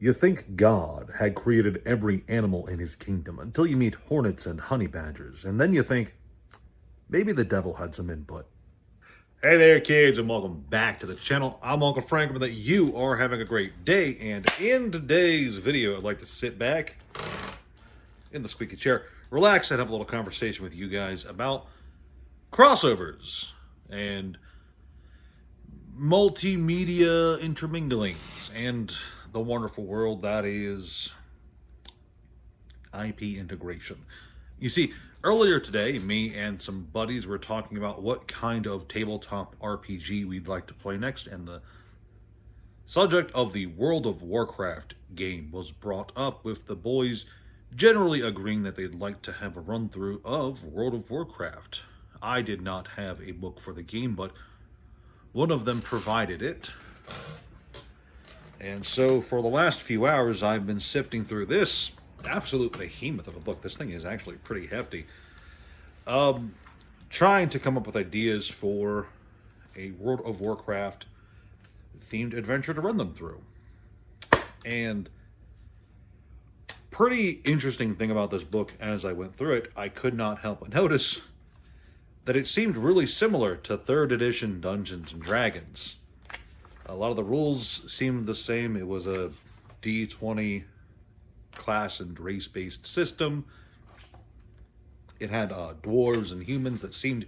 You think God had created every animal in his kingdom until you meet hornets and honey badgers, and then you think maybe the devil had some input. Hey there, kids, and welcome back to the channel. I'm Uncle Frank, and that you are having a great day. And in today's video, I'd like to sit back in the squeaky chair, relax, and have a little conversation with you guys about crossovers and multimedia interminglings and the wonderful world that is IP integration. You see, earlier today, me and some buddies were talking about what kind of tabletop RPG we'd like to play next, and the subject of the World of Warcraft game was brought up, with the boys generally agreeing that they'd like to have a run-through of World of Warcraft. I did not have a book for the game, but one of them provided it. And so for the last few hours, I've been sifting through this absolute behemoth of a book. This thing is actually pretty hefty. Trying to come up with ideas for a World of Warcraft themed adventure to run them through. And pretty interesting thing about this book, as I went through it, I could not help but notice that it seemed really similar to 3rd edition Dungeons and Dragons. A lot of the rules seemed the same. It was a D20 class and race-based system. It had dwarves and humans that seemed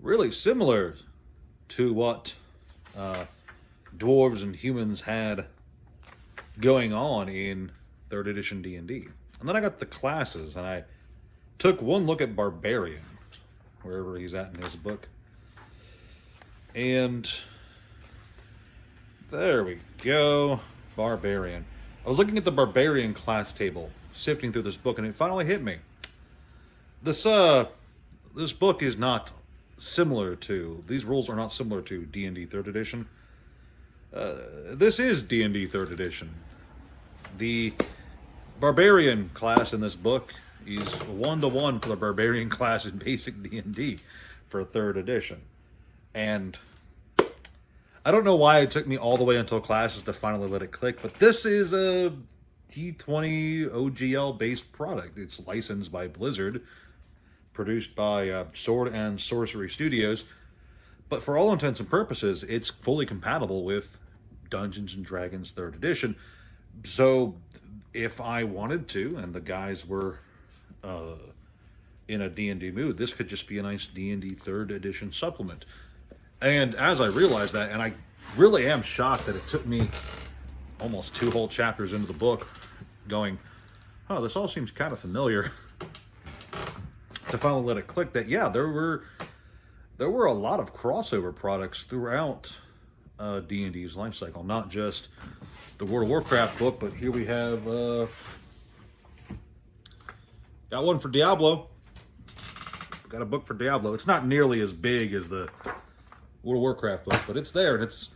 really similar to what dwarves and humans had going on in 3rd edition D&D. And then I got the classes, and I took one look at Barbarian, wherever he's at in his book. And there we go. Barbarian. I was looking at the Barbarian class table, sifting through this book, and it finally hit me. This book is not similar to, these rules are not similar to D&D 3rd edition. This is D&D 3rd edition. The Barbarian class in this book is 1-to-1 for the Barbarian class in basic D&D for 3rd edition. And I don't know why it took me all the way until classes to finally let it click, but this is a D20 OGL based product. It's licensed by Blizzard, produced by Sword and Sorcery Studios, but for all intents and purposes, it's fully compatible with Dungeons and Dragons 3rd edition. So if I wanted to, and the guys were in a D&D mood, this could just be a nice D&D 3rd edition supplement. And as I realized that, and I really am shocked that it took me almost 2 whole chapters into the book going, oh, this all seems kind of familiar, to finally let it click that, yeah, there were a lot of crossover products throughout D&D's life cycle, not just the World of Warcraft book, but here we have got one for Diablo. Got a book for Diablo. It's not nearly as big as the World of Warcraft book, but it's there, and it's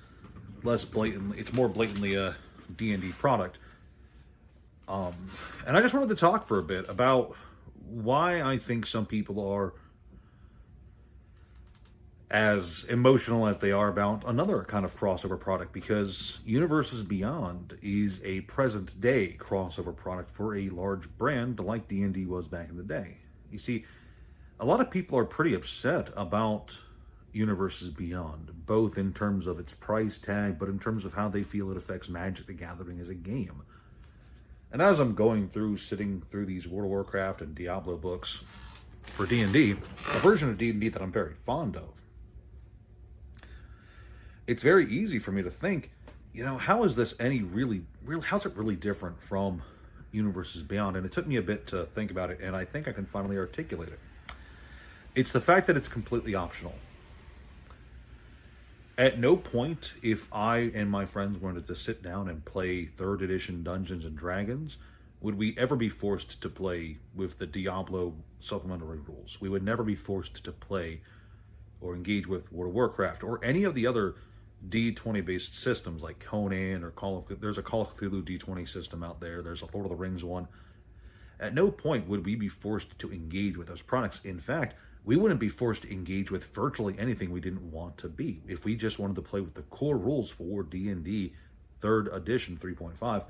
less blatant. It's more blatantly a D&D product. And I just wanted to talk for a bit about why I think some people are as emotional as they are about another kind of crossover product, because Universes Beyond is a present-day crossover product for a large brand like D&D was back in the day. You see, a lot of people are pretty upset about Universes Beyond, both in terms of its price tag, but in terms of how they feel it affects Magic the Gathering as a game. And as I'm going through, sitting through these World of Warcraft and Diablo books for D&D, a version of D&D that I'm very fond of, it's very easy for me to think, you know, how is this how's it really different from Universes Beyond? And it took me a bit to think about it, and I think I can finally articulate it. It's the fact that it's completely optional. At no point, if I and my friends wanted to sit down and play 3rd edition Dungeons and Dragons, would we ever be forced to play with the Diablo supplementary rules. We would never be forced to play or engage with World of Warcraft or any of the other D20 based systems like Conan or there's a Call of Cthulhu D20 system out there. There's a Lord of the Rings one. At no point would we be forced to engage with those products. In fact, we wouldn't be forced to engage with virtually anything we didn't want to be. If we just wanted to play with the core rules for D&D 3rd edition 3.5,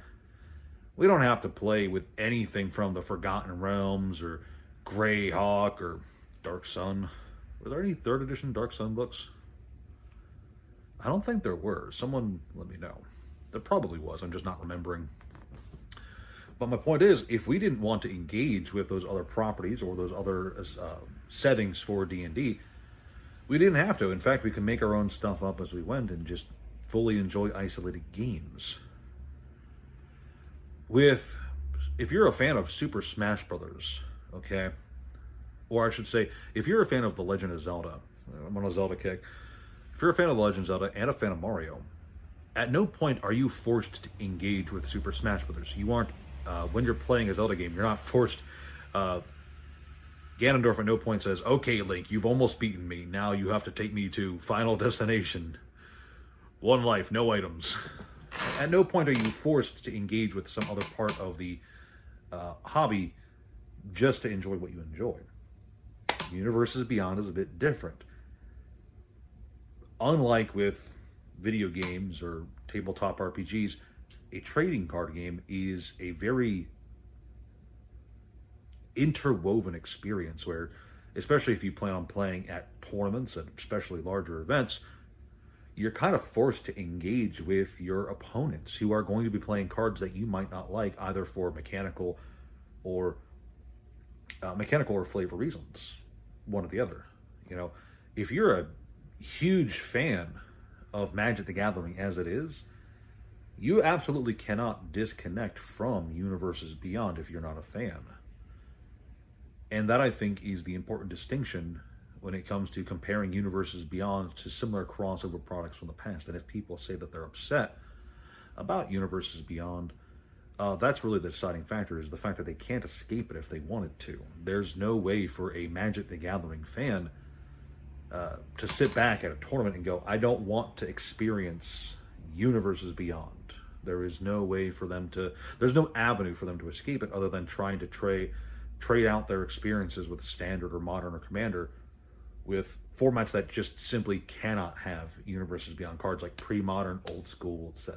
we don't have to play with anything from the Forgotten Realms or Greyhawk or Dark Sun. Were there any 3rd edition Dark Sun books? I don't think there were. Someone let me know. There probably was. I'm just not remembering. But my point is, if we didn't want to engage with those other properties or those other settings for D&D, we didn't have to. In fact, we can make our own stuff up as we went and just fully enjoy isolated games. If you're a fan of Super Smash Brothers, okay, or I should say, if you're a fan of The Legend of Zelda, I'm on a Zelda kick. If you're a fan of The Legend of Zelda and a fan of Mario, at no point are you forced to engage with Super Smash Brothers. You aren't, when you're playing a Zelda game, you're not forced. Ganondorf at no point says, okay, Link, you've almost beaten me. Now you have to take me to Final Destination. 1 life, no items. At no point are you forced to engage with some other part of the hobby just to enjoy what you enjoy. Universes Beyond is a bit different. Unlike with video games or tabletop RPGs, a trading card game is a very interwoven experience where, especially if you plan on playing at tournaments and especially larger events, you're kind of forced to engage with your opponents who are going to be playing cards that you might not like, either for mechanical or flavor reasons, one or the other. You know, if you're a huge fan of Magic the Gathering as it is, you absolutely cannot disconnect from Universes Beyond if you're not a fan. And that, I think, is the important distinction when it comes to comparing Universes Beyond to similar crossover products from the past. And if people say that they're upset about Universes Beyond, that's really the deciding factor, is the fact that they can't escape it if they wanted to. There's no way for a Magic the Gathering fan to sit back at a tournament and go, I don't want to experience Universes Beyond. There is no way for them to, there's no avenue for them to escape it other than trying to trade out their experiences with Standard or Modern or Commander with formats that just simply cannot have Universes Beyond cards, like pre-modern, old school, etc.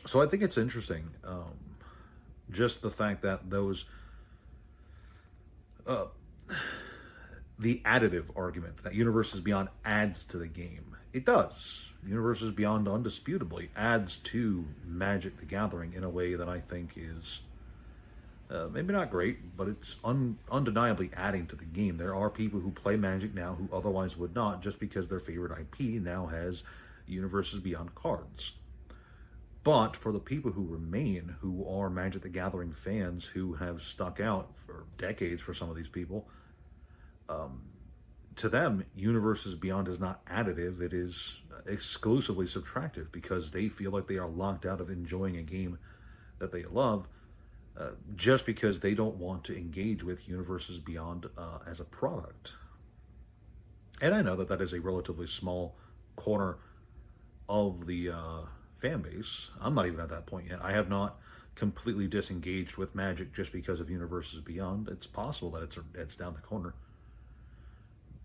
So I think it's interesting, just the fact that those, the additive argument that Universes Beyond adds to the game. It does. Universes Beyond undisputably adds to Magic the Gathering in a way that I think is maybe not great, but it's undeniably adding to the game. There are people who play Magic now who otherwise would not, just because their favorite IP now has Universes Beyond cards. But for the people who remain, who are Magic the Gathering fans, who have stuck out for decades for some of these people, to them, Universes Beyond is not additive, it is exclusively subtractive, because they feel like they are locked out of enjoying a game that they love, just because they don't want to engage with Universes Beyond as a product. And I know that that is a relatively small corner of the fan base. I'm not even at that point yet. I have not completely disengaged with Magic just because of Universes Beyond. It's possible that it's down the corner.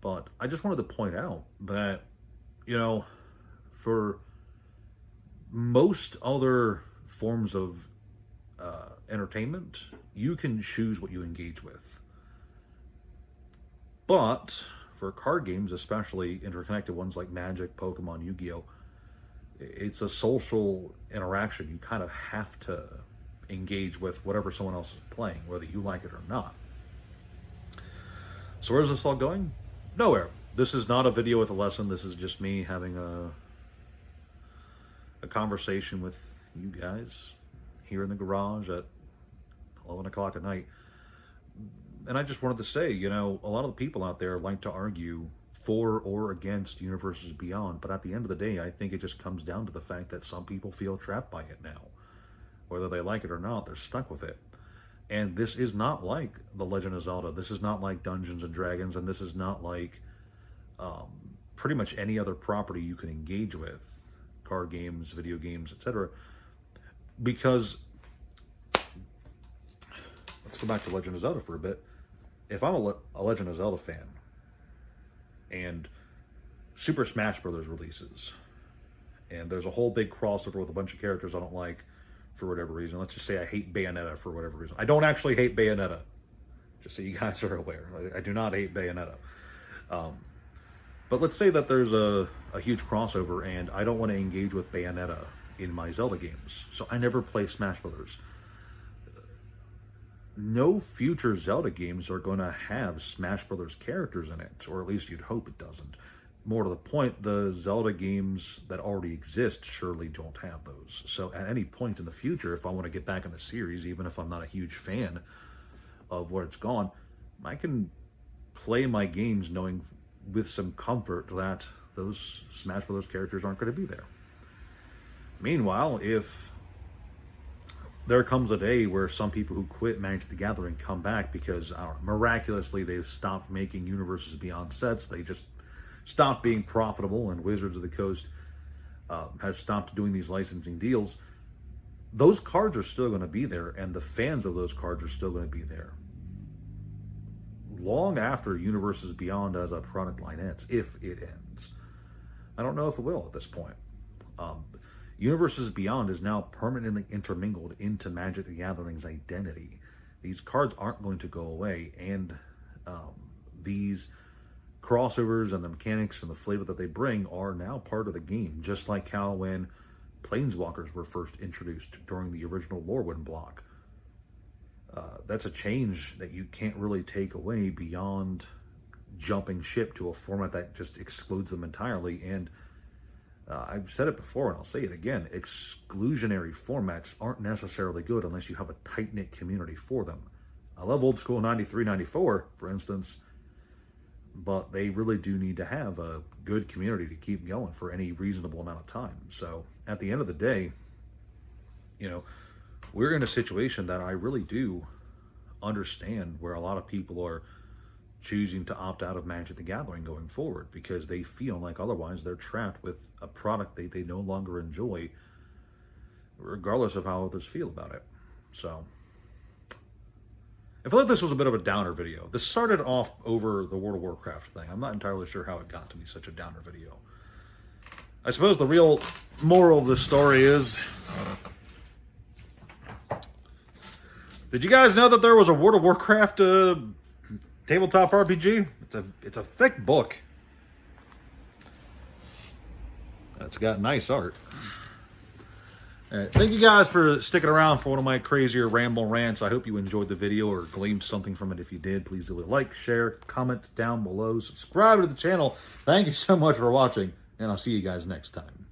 But I just wanted to point out that, you know, for most other forms of entertainment, you can choose what you engage with. But for card games, especially interconnected ones like Magic, Pokemon, Yu-Gi-Oh!, it's a social interaction. You kind of have to engage with whatever someone else is playing, whether you like it or not. So where's this all going? Nowhere. This is not a video with a lesson. This is just me having a conversation with you guys here in the garage at 11 o'clock at night. And I just wanted to say, you know, a lot of the people out there like to argue for or against Universes Beyond, but at the end of the day, I think it just comes down to the fact that some people feel trapped by it now. Whether they like it or not, they're stuck with it. And this is not like The Legend of Zelda. This is not like Dungeons and Dragons, and this is not like pretty much any other property you can engage with, card games, video games, etc. Because, let's go back to Legend of Zelda for a bit. If I'm a Legend of Zelda fan, and Super Smash Brothers releases, and there's a whole big crossover with a bunch of characters I don't like for whatever reason. Let's just say I hate Bayonetta for whatever reason. I don't actually hate Bayonetta, just so you guys are aware. I do not hate Bayonetta. But let's say that there's a huge crossover and I don't want to engage with Bayonetta in my Zelda games, so I never play Smash Brothers. No future Zelda games are going to have Smash Brothers characters in it, or at least you'd hope it doesn't. More to the point, the Zelda games that already exist surely don't have those. So at any point in the future, if I want to get back in the series, even if I'm not a huge fan of what it's gone, I can play my games knowing with some comfort that those Smash Brothers characters aren't going to be there. Meanwhile, if there comes a day where some people who quit Magic the Gathering come back because miraculously they've stopped making Universes Beyond sets, they just stopped being profitable, and Wizards of the Coast has stopped doing these licensing deals, those cards are still going to be there, and the fans of those cards are still going to be there long after Universes Beyond as a product line ends, if it ends. I don't know if it will at this point. Universes Beyond is now permanently intermingled into Magic the Gathering's identity. These cards aren't going to go away, and these crossovers and the mechanics and the flavor that they bring are now part of the game, just like how when Planeswalkers were first introduced during the original Lorwyn block. That's a change that you can't really take away beyond jumping ship to a format that just excludes them entirely. And I've said it before and I'll say it again, exclusionary formats aren't necessarily good unless you have a tight-knit community for them. I love old school 93, 94, for instance, but they really do need to have a good community to keep going for any reasonable amount of time. So at the end of the day, you know, we're in a situation that I really do understand where a lot of people are choosing to opt out of Magic the Gathering going forward because they feel like otherwise they're trapped with a product they no longer enjoy, regardless of how others feel about it. So I feel like this was a bit of a downer video. This started off over the World of Warcraft thing. I'm not entirely sure how it got to be such a downer video. I suppose the real moral of this story is, did you guys know that there was a World of Warcraft tabletop RPG? It's a thick book. It's got nice art. All right, thank you guys for sticking around for one of my crazier ramble rants. I hope you enjoyed the video or gleaned something from it. If you did, please do a like, share, comment down below, subscribe to the channel. Thank you so much for watching, and I'll see you guys next time.